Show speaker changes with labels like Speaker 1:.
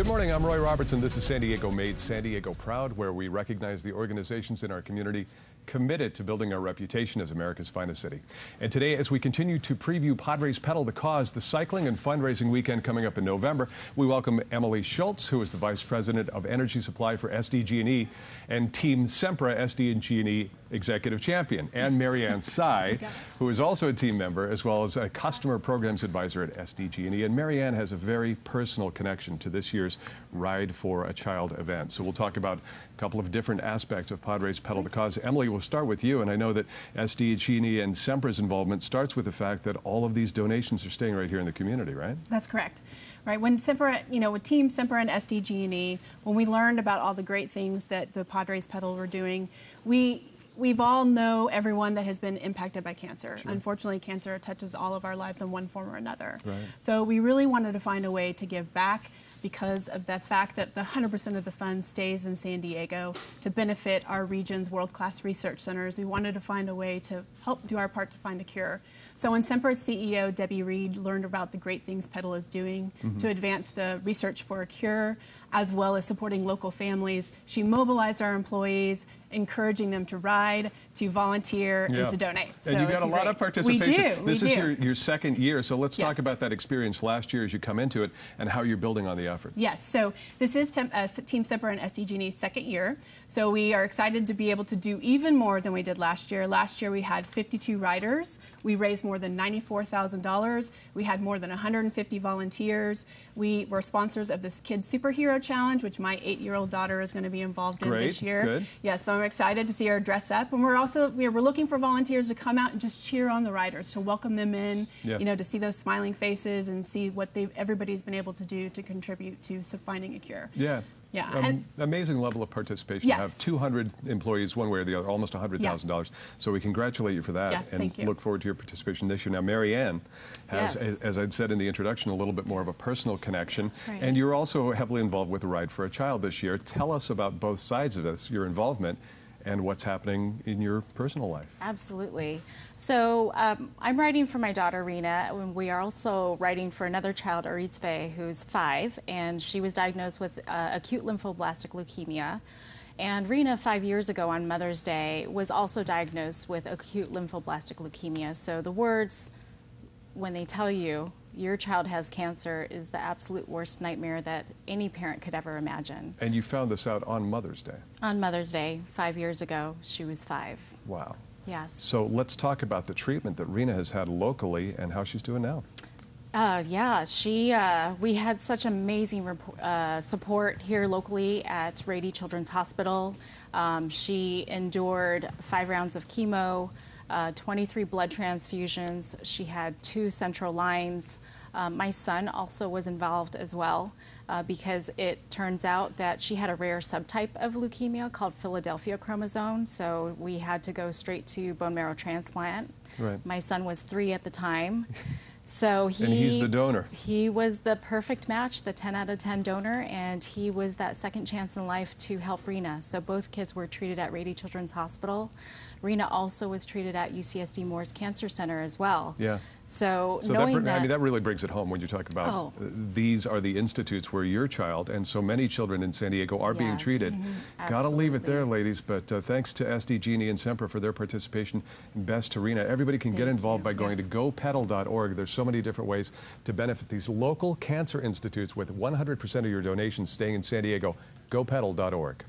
Speaker 1: Good morning, I'm Roy Robertson. This is San Diego Made San Diego Proud, where we recognize the organizations in our community committed to building our reputation as America's finest city. And today, as we continue to preview Padres Pedal the Cause, the cycling and fundraising weekend coming up in November, we welcome Emily Shults, who is the Vice President of Energy Supply for SDG&E, and Team Sempra SDG&E Executive Champion, and Marianne Sy, who is also a team member, as well as a Customer Programs Advisor at SDG&E. And Marianne has a very personal connection to this year's Ride for a Child event. So we'll talk about a couple of different aspects of Padres Pedal the Cause. Emily, we'll start with you, and I know that SDG&E and Sempra's involvement starts with the fact that all of these donations are staying right here in the community, right?
Speaker 2: That's correct. Right, when Sempra, with Team Sempra and SDG&E, when we learned about all the great things that the Padres Pedal were doing, we've all know everyone that has been impacted by cancer. Sure. Unfortunately, cancer touches all of our lives in one form or another. Right. So we really wanted to find a way to give back because of the fact that the 100% of the fund stays in San Diego to benefit our region's world-class research centers. We wanted to find a way to help do our part to find a cure. So when Sempra's CEO, Debbie Reed, learned about the great things Pedal is doing to advance the research for a cure, as well as supporting local families, she mobilized our employees, encouraging them to ride, to volunteer, and to donate.
Speaker 1: And you got a lot of participation.
Speaker 2: We do.
Speaker 1: This is your second year, so let's talk about that experience last year as you come into it and how you're building on the effort.
Speaker 2: Yes, so this is Team Sempra and SDG&E's second year, so we are excited to be able to do even more than we did last year. Last year we had 52 riders. We raised more than $94,000. We had more than 150 volunteers. We were sponsors of this Kid Superhero Challenge, which my 8-year-old daughter is going to be involved in this year.
Speaker 1: Good.
Speaker 2: Yes, so I'm excited to see her dress up. And we're looking for volunteers to come out and just cheer on the riders, to welcome them in, to see those smiling faces and see what everybody's been able to do to contribute to finding a cure.
Speaker 1: Yeah.
Speaker 2: Yeah,
Speaker 1: amazing level of participation. You have 200 employees, one way or the other, almost $100,000. So we congratulate you for that, and look forward to your participation this year. Now, Marianne has, as I'd said in the introduction, a little bit more of a personal connection, and you're also heavily involved with the Ride for a Child this year. Tell us about both sides of this, your involvement, and what's happening in your personal life.
Speaker 3: Absolutely. So I'm writing for my daughter, Rina. We are also writing for another child, Arizve, who's 5, and she was diagnosed with acute lymphoblastic leukemia. And Rina, 5 years ago on Mother's Day, was also diagnosed with acute lymphoblastic leukemia. So the words, when they tell you your child has cancer, is the absolute worst nightmare that any parent could ever imagine.
Speaker 1: And you found this out on Mother's Day? On
Speaker 3: Mother's Day, 5 years ago. She was 5.
Speaker 1: Wow.
Speaker 3: Yes.
Speaker 1: So let's talk about the treatment that Rina has had locally and how she's doing now.
Speaker 3: We had such amazing support here locally at Rady Children's Hospital. She endured 5 rounds of chemo, 23 blood transfusions. She had 2 central lines. My son also was involved as well because it turns out that she had a rare subtype of leukemia called Philadelphia chromosome, so we had to go straight to bone marrow transplant. Right. My son was 3 at the time. So
Speaker 1: and he's the donor.
Speaker 3: He was the perfect match, the 10 out of 10 donor, and he was that second chance in life to help Rina. So both kids were treated at Rady Children's Hospital. Rina also was treated at UCSD Moore's Cancer Center as well.
Speaker 1: Yeah.
Speaker 3: So
Speaker 1: knowing that, I mean, that really brings it home when you talk about these are the institutes where your child and so many children in San Diego are being treated. Got to leave it there, ladies, but thanks to SDG&E and Sempra for their participation. Best to Rina. Everybody can get involved by going to gopedal.org. There's so many different ways to benefit these local cancer institutes with 100% of your donations staying in San Diego. Gopedal.org.